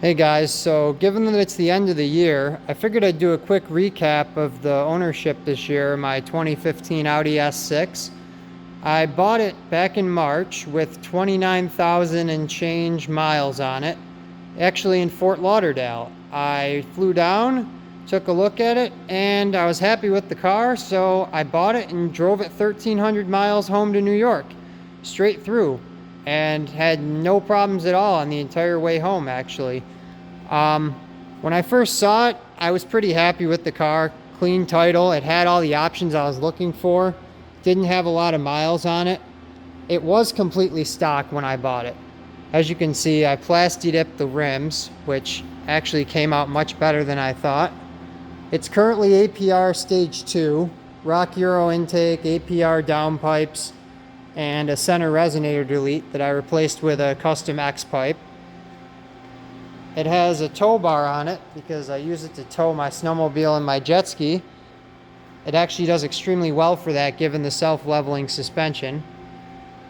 Hey guys, so given that it's the end of the year, I figured I'd do a quick recap of the ownership this year, my 2015 Audi S6. I bought it back in March with 29,000 and change miles on it, actually in Fort Lauderdale. I flew down, took a look at it, and I was happy with the car, so I bought it and drove it 1,300 miles home to New York, straight through, and had no problems at all on the entire way home, actually. When I first saw it, I was pretty happy with the car. Clean title, it had all the options I was looking for, didn't have a lot of miles on it. It was completely stock when I bought it. As you can see, I plasti-dipped the rims, which actually came out much better than I thought. It's currently APR Stage 2, Rock Euro intake, APR downpipes, and a center resonator delete that I replaced with a custom X pipe. It has a tow bar on it because I use it to tow my snowmobile and my jet ski. It actually does extremely well for that given the self-leveling suspension.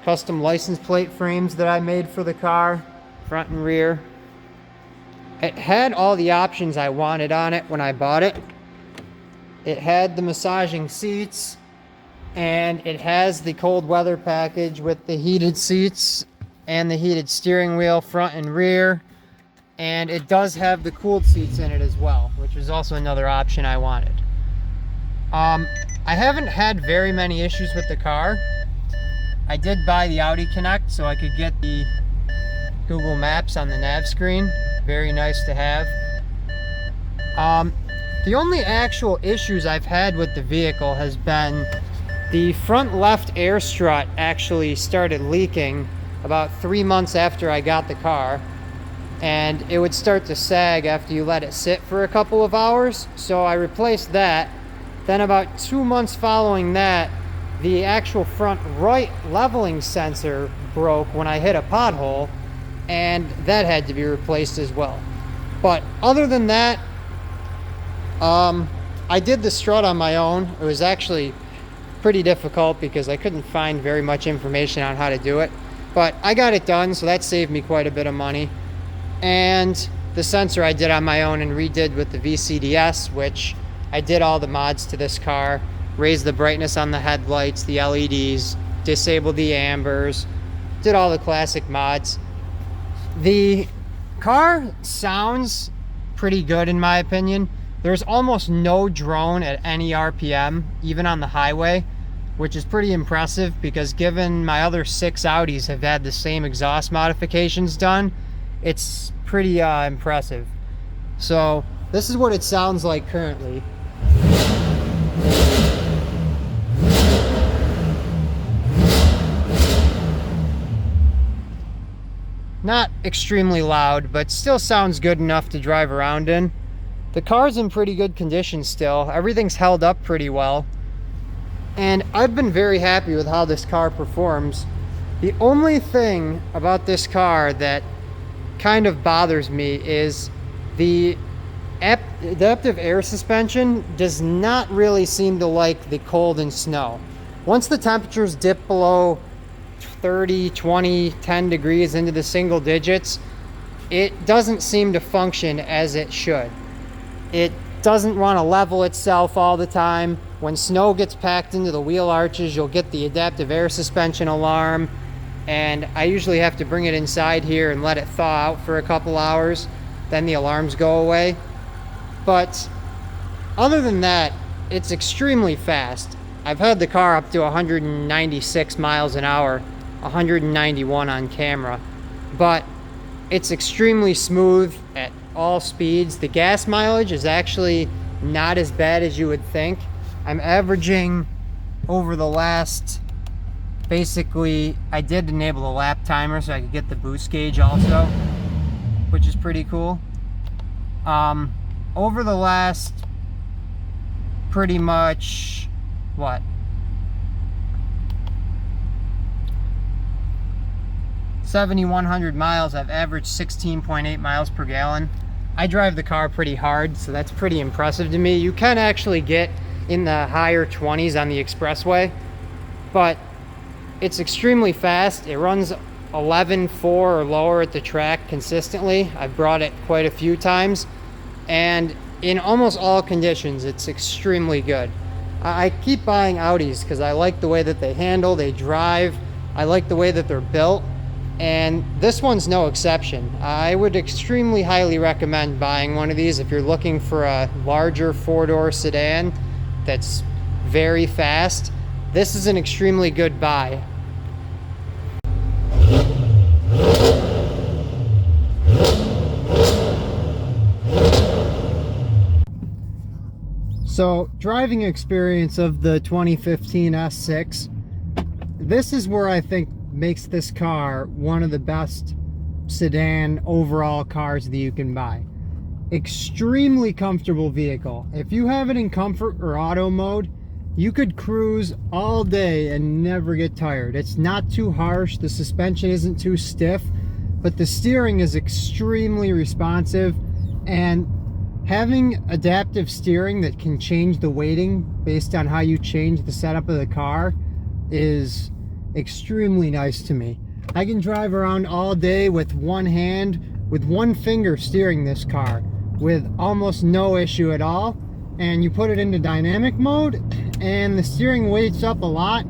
Custom license plate frames that I made for the car, front and rear. It had all the options I wanted on it when I bought it. It had the massaging seats, and it has the cold weather package with the heated seats and the heated steering wheel front and rear. And it does have the cooled seats in it as well, which was also another option I wanted. I haven't had very many issues with the car. I did buy the Audi Connect so I could get the Google Maps on the nav screen. Very nice to have. The only actual issues I've had with the vehicle has been the front left air strut actually started leaking about 3 months after I got the car. And it would start to sag after you let it sit for a couple of hours. So I replaced that. Then about 2 months following that, the actual front right leveling sensor broke when I hit a pothole, and that had to be replaced as well. But other than that, I did the strut on my own. It was actually pretty difficult because I couldn't find very much information on how to do it. But I got it done, so that saved me quite a bit of money. And the sensor I did on my own and redid with the VCDS, which I did all the mods to this car, raised the brightness on the headlights, the LEDs, disabled the ambers, did all the classic mods. The car sounds pretty good in my opinion. There's almost no drone at any RPM, even on the highway, which is pretty impressive because given my other 6 Audis have had the same exhaust modifications done, it's pretty impressive. So this is what it sounds like currently. Not extremely loud, but still sounds good enough to drive around in. The car's in pretty good condition still. Everything's held up pretty well. And I've been very happy with how this car performs. The only thing about this car that kind of bothers me is the adaptive air suspension does not really seem to like the cold and snow. Once the temperatures dip below 30, 20, 10 degrees into the single digits, it doesn't seem to function as it should. It doesn't want to level itself all the time. When snow gets packed into the wheel arches, you'll get the adaptive air suspension alarm, and I usually have to bring it inside here and let it thaw out for a couple hours, then the alarms go away. But other than that, it's extremely fast. I've had the car up to 196 miles an hour, 191 on camera, but it's extremely smooth at all speeds. The gas mileage is actually not as bad as you would think. I'm averaging over the last, basically, I did enable the lap timer so I could get the boost gauge also, which is pretty cool. Over the last pretty much, 7,100 miles, I've averaged 16.8 miles per gallon. I drive the car pretty hard, so that's pretty impressive to me. You can actually get in the higher 20s on the expressway, but it's extremely fast. It runs 11.4 or lower at the track consistently. I've brought it quite a few times, and in almost all conditions, it's extremely good. I keep buying Audis because I like the way that they handle, they drive, I like the way that they're built, and this one's no exception. I would extremely highly recommend buying one of these if you're looking for a larger four-door sedan that's very fast. This is an extremely good buy. So, driving experience of the 2015 S6, this is where I think makes this car one of the best sedan overall cars that you can buy. Extremely comfortable vehicle. If you have it in comfort or auto mode, you could cruise all day and never get tired. It's not too harsh, the suspension isn't too stiff, but the steering is extremely responsive, and having adaptive steering that can change the weighting based on how you change the setup of the car is extremely nice to me. I can drive around all day with one hand, with one finger steering this car with almost no issue at all. And you put it into dynamic mode and the steering weights up a lot,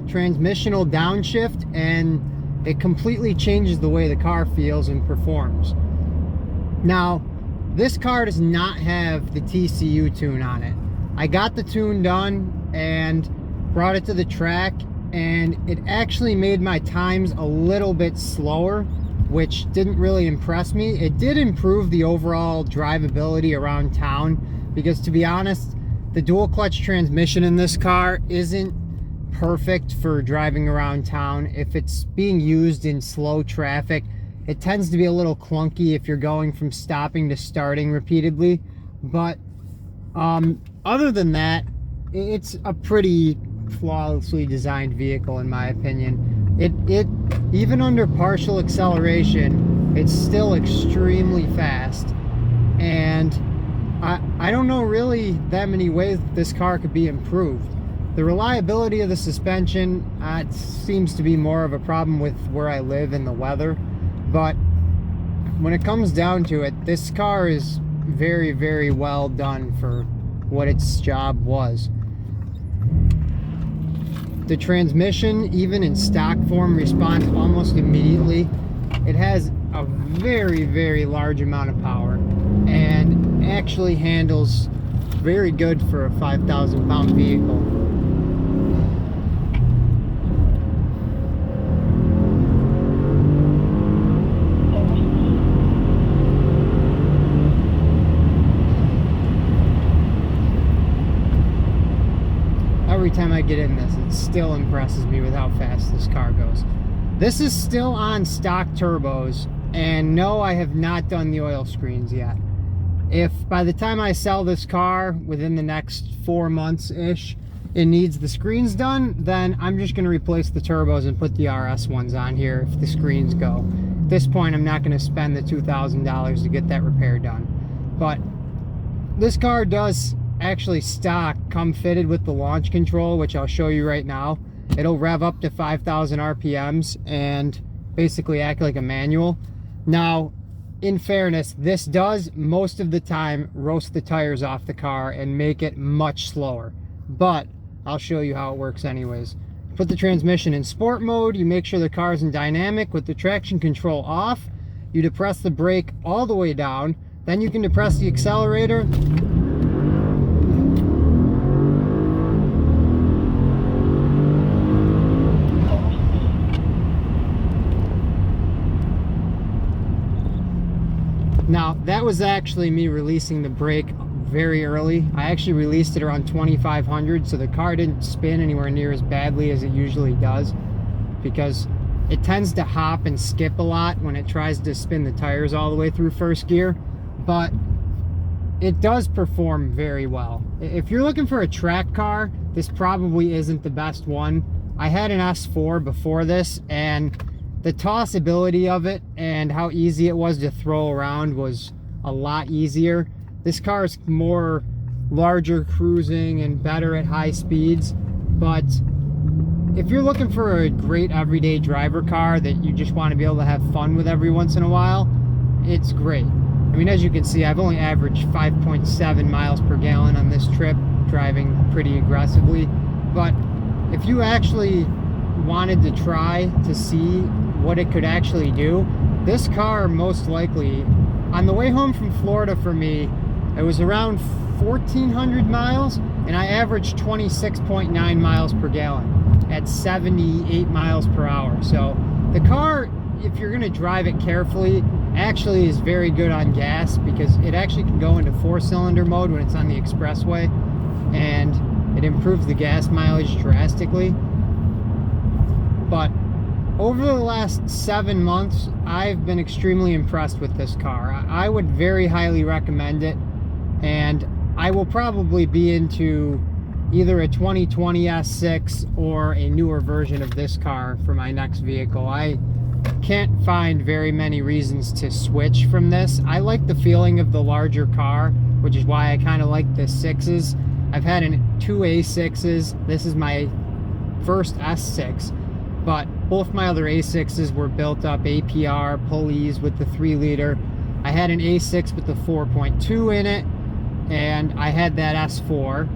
transmission will downshift, and it completely changes the way the car feels and performs. Now, this car does not have the TCU tune on it. I got the tune done and brought it to the track, and it actually made my times a little bit slower, which didn't really impress me. It did improve the overall drivability around town, because to be honest, the dual clutch transmission in this car isn't perfect for driving around town. If it's being used in slow traffic, it tends to be a little clunky if you're going from stopping to starting repeatedly. But other than that, it's a pretty flawlessly designed vehicle in my opinion. It even under partial acceleration, it's still extremely fast, and I don't know really that many ways that this car could be improved. The reliability of the suspension it seems to be more of a problem with where I live and the weather, but when it comes down to it, this car is very, very well done for what its job was. The transmission, even in stock form, responds almost immediately. It has a very, very large amount of power and actually handles very good for a 5,000 pound vehicle. Every time I get in this, it still impresses me with how fast this car goes. This is still on stock turbos, and no, I have not done the oil screens yet. If by the time I sell this car within the next 4 months-ish, it needs the screens done, then I'm just going to replace the turbos and put the RS ones on here if the screens go. At this point, I'm not going to spend the $2,000 to get that repair done. But this car does actually stock come fitted with the launch control, which I'll show you right now. It'll rev up to 5,000 RPMs and basically act like a manual. Now, in fairness, this does most of the time roast the tires off the car and make it much slower, but I'll show you how it works anyways. Put the transmission in sport mode, you make sure the car's in dynamic with the traction control off, you depress the brake all the way down, then you can depress the accelerator. Now, that was actually me releasing the brake very early. I actually released it around 2,500, so the car didn't spin anywhere near as badly as it usually does, because it tends to hop and skip a lot when it tries to spin the tires all the way through first gear, but it does perform very well. If you're looking for a track car, this probably isn't the best one. I had an S4 before this, and the tossability of it and how easy it was to throw around was a lot easier. This car is more larger cruising and better at high speeds, but if you're looking for a great everyday driver car that you just want to be able to have fun with every once in a while, it's great. I mean, as you can see, I've only averaged 5.7 miles per gallon on this trip, driving pretty aggressively. But if you actually wanted to try to see what it could actually do, this car most likely, on the way home from Florida for me, it was around 1,400 miles, and I averaged 26.9 miles per gallon at 78 miles per hour. So the car, if you're gonna drive it carefully, actually is very good on gas, because it actually can go into 4-cylinder mode when it's on the expressway, and it improves the gas mileage drastically. But over the last 7 months, I've been extremely impressed with this car. I would very highly recommend it, and I will probably be into either a 2020 S6 or a newer version of this car for my next vehicle. I can't find very many reasons to switch from this. I like the feeling of the larger car, which is why I kind of like the 6s. I've had two A6s. This is my first S6, but both my other A6s were built up APR pulleys with the 3-liter. I had an A6 with the 4.2 in it, and I had that S4,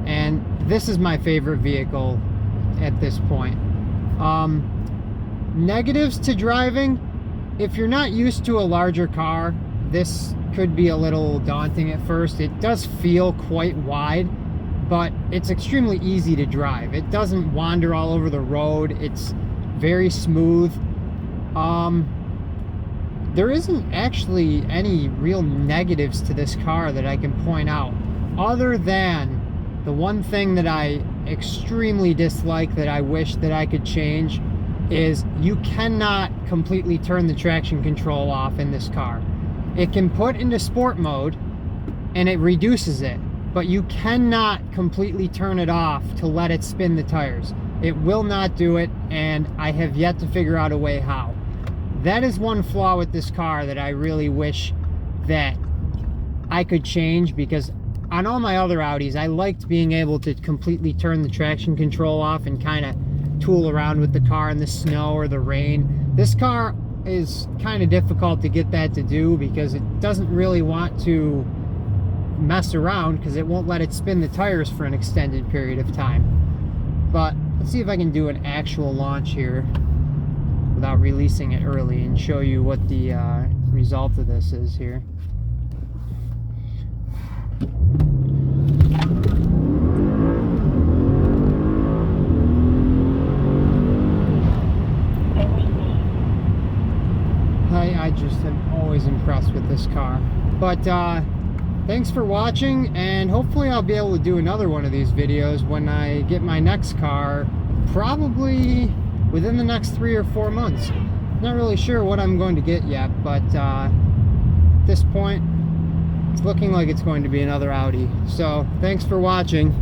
and this is my favorite vehicle at this point. Negatives to driving: if you're not used to a larger car, this could be a little daunting at first. It does feel quite wide, but it's extremely easy to drive. It doesn't wander all over the road. It's very smooth. There isn't actually any real negatives to this car that I can point out, other than the one thing that I extremely dislike that I wish that I could change is you cannot completely turn the traction control off in this car. It can put into sport mode and it reduces it, but you cannot completely turn it off to let it spin the tires. It will not do it, and I have yet to figure out a way how. That is one flaw with this car that I really wish that I could change, because on all my other Audis, I liked being able to completely turn the traction control off and kind of tool around with the car in the snow or the rain. This car is kind of difficult to get that to do, because it doesn't really want to mess around, because it won't let it spin the tires for an extended period of time. But let's see if I can do an actual launch here without releasing it early and show you what the result of this is here. I just am always impressed with this car. But thanks for watching, and hopefully I'll be able to do another one of these videos when I get my next car, probably within the next 3 or 4 months. Not really sure what I'm going to get yet, but at this point it's looking like it's going to be another Audi. So thanks for watching.